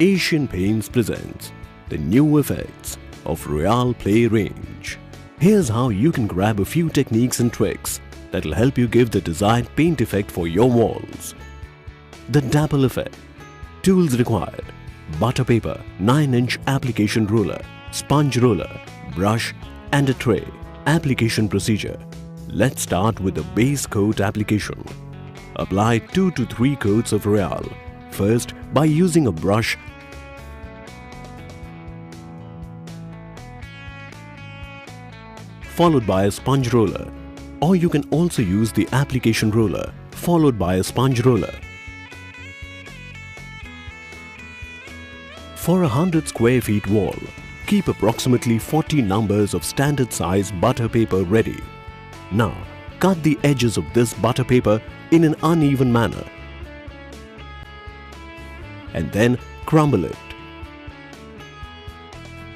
Asian Paints presents the new effects of Royale Play range. Here's how you can grab a few techniques and tricks that will help you give the desired paint effect for your walls. The Dapple effect. Tools required: butter paper, 9-inch application roller, sponge roller, brush and a tray. Application procedure. Let's start with the base coat application. Apply 2 to 3 coats of Royale. First, by using a brush, followed by a sponge roller, or you can also use the application roller followed by a sponge roller. For a 100 square feet wall, keep approximately 40 numbers of standard size butter paper ready. Now, cut the edges of this butter paper in an uneven manner and then crumble it.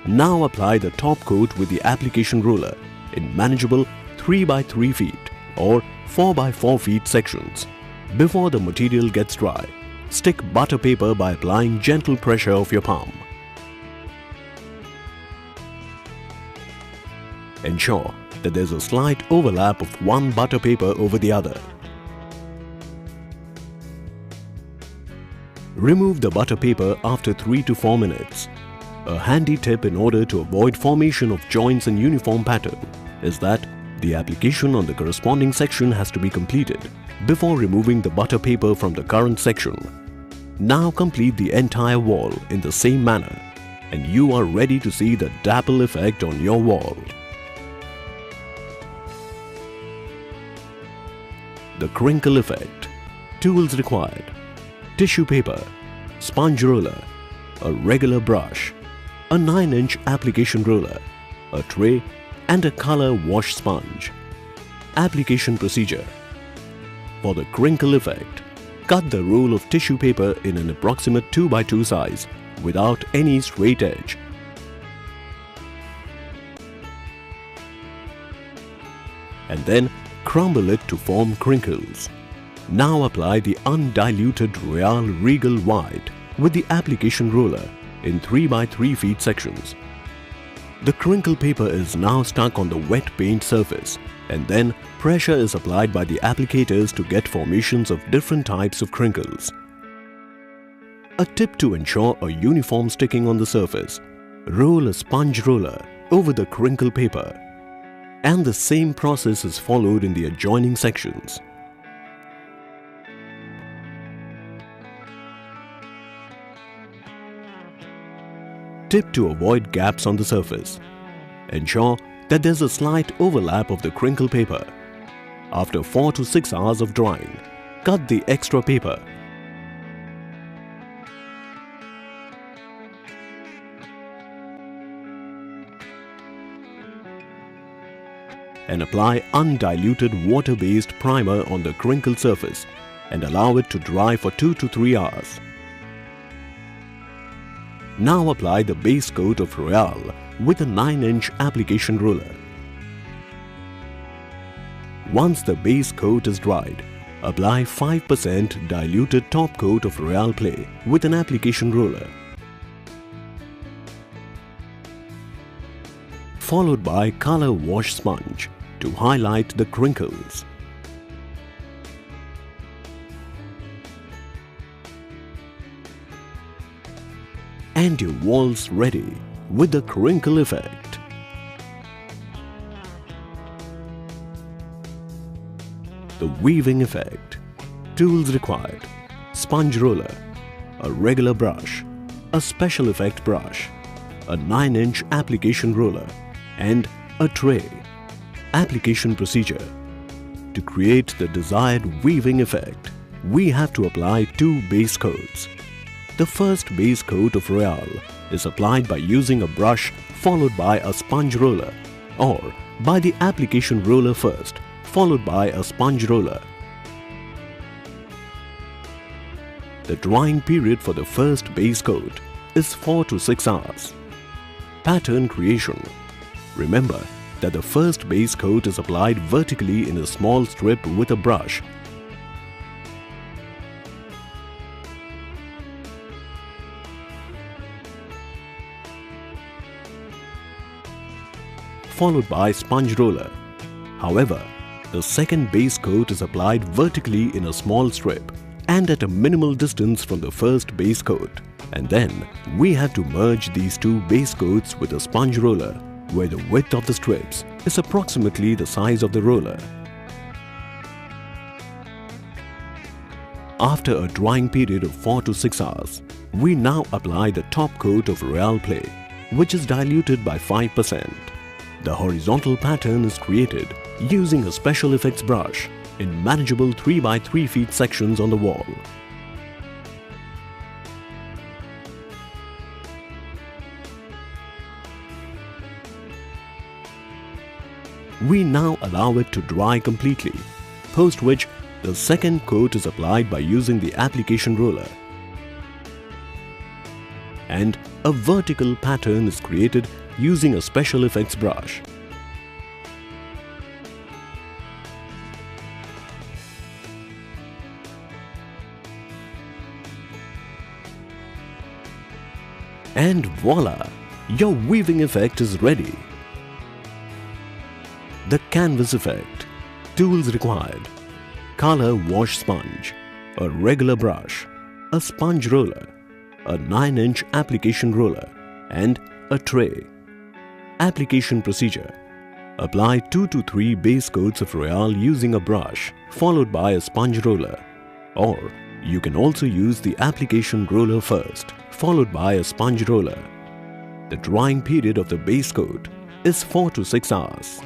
Now apply the top coat with the application roller in manageable 3 by 3 feet or 4 by 4 feet sections. Before the material gets dry, stick butter paper by applying gentle pressure of your palm. Ensure that there's a slight overlap of one butter paper over the other. Remove the butter paper after 3 to 4 minutes. A handy tip in order to avoid formation of joints in uniform pattern is that the application on the corresponding section has to be completed before removing the butter paper from the current section. Now complete the entire wall in the same manner and you are ready to see the Dapple effect on your wall. The crinkle effect. Tools required: tissue paper, sponge roller, a regular brush, a 9-inch application roller, a tray and a color wash sponge. Application procedure. For the crinkle effect, cut the roll of tissue paper in an approximate 2 by 2 size without any straight edge. And then crumble it to form crinkles. Now apply the undiluted Royale Regal White with the application roller in 3 by 3 feet sections. The crinkle paper is now stuck on the wet paint surface and then pressure is applied by the applicators to get formations of different types of crinkles. A tip to ensure a uniform sticking on the surface: roll a sponge roller over the crinkle paper. And the same process is followed in the adjoining sections. Tip to avoid gaps on the surface: ensure that there's a slight overlap of the crinkle paper. After 4 to 6 hours of drying, cut the extra paper. And apply undiluted water-based primer on the crinkle surface and allow it to dry for 2 to 3 hours. Now apply the base coat of Royale with a 9-inch application roller. Once the base coat is dried, apply 5% diluted top coat of Royale Play with an application roller, followed by color wash sponge to highlight the crinkles. And your wall's ready with the crinkle effect. The weaving effect. Tools required: sponge roller, a regular brush, a special effect brush, a 9-inch application roller and a tray. Application procedure. To create the desired weaving effect, we have to apply 2 base coats. The first base coat of Royale is applied by using a brush followed by a sponge roller, or by the application roller first followed by a sponge roller. The drying period for the first base coat is 4 to 6 hours. Pattern creation. Remember that the first base coat is applied vertically in a small strip with a brush. followed by sponge roller. However, the second base coat is applied vertically in a small strip and at a minimal distance from the first base coat. And then we have to merge these two base coats with a sponge roller, where the width of the strips is approximately the size of the roller. After a drying period of 4 to 6 hours, we now apply the top coat of Royale Play, which is diluted by 5%. The horizontal pattern is created using a special effects brush in manageable 3 by 3 feet sections on the wall. We now allow it to dry completely, post which the second coat is applied by using the application roller, and a vertical pattern is created using a special effects brush. And voila! Your weaving effect is ready. The canvas effect. Tools required: color wash sponge, a regular brush, a sponge roller, a 9-inch application roller, and a tray. Application procedure: apply 2 to 3 base coats of Royale using a brush followed by a sponge roller, or you can also use the application roller first followed by a sponge roller. The drying period of the base coat is 4 to 6 hours.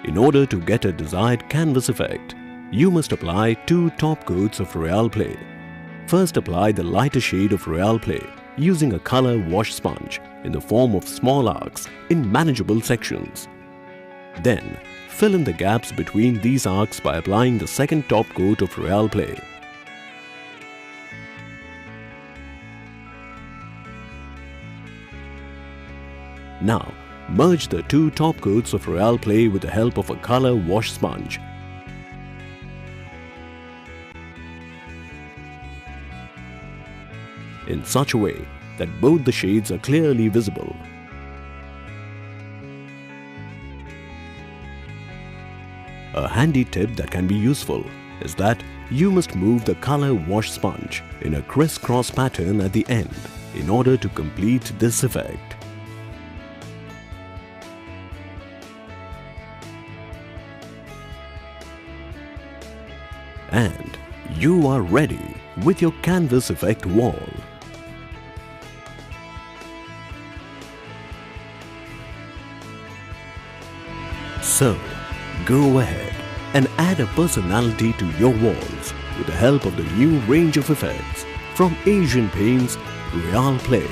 In order to get a desired canvas effect, you must apply 2 top coats of Royale Play. First, apply the lighter shade of Royale Play using a color wash sponge in the form of small arcs in manageable sections. Then, fill in the gaps between these arcs by applying the second top coat of Royale Play. Now, merge the 2 top coats of Royale Play with the help of a color wash sponge. In such a way that both the shades are clearly visible. A handy tip that can be useful is that you must move the color wash sponge in a crisscross pattern at the end in order to complete this effect. And you are ready with your canvas effect wall. So, go ahead and add a personality to your walls with the help of the new range of effects from Asian Paints Royale Play.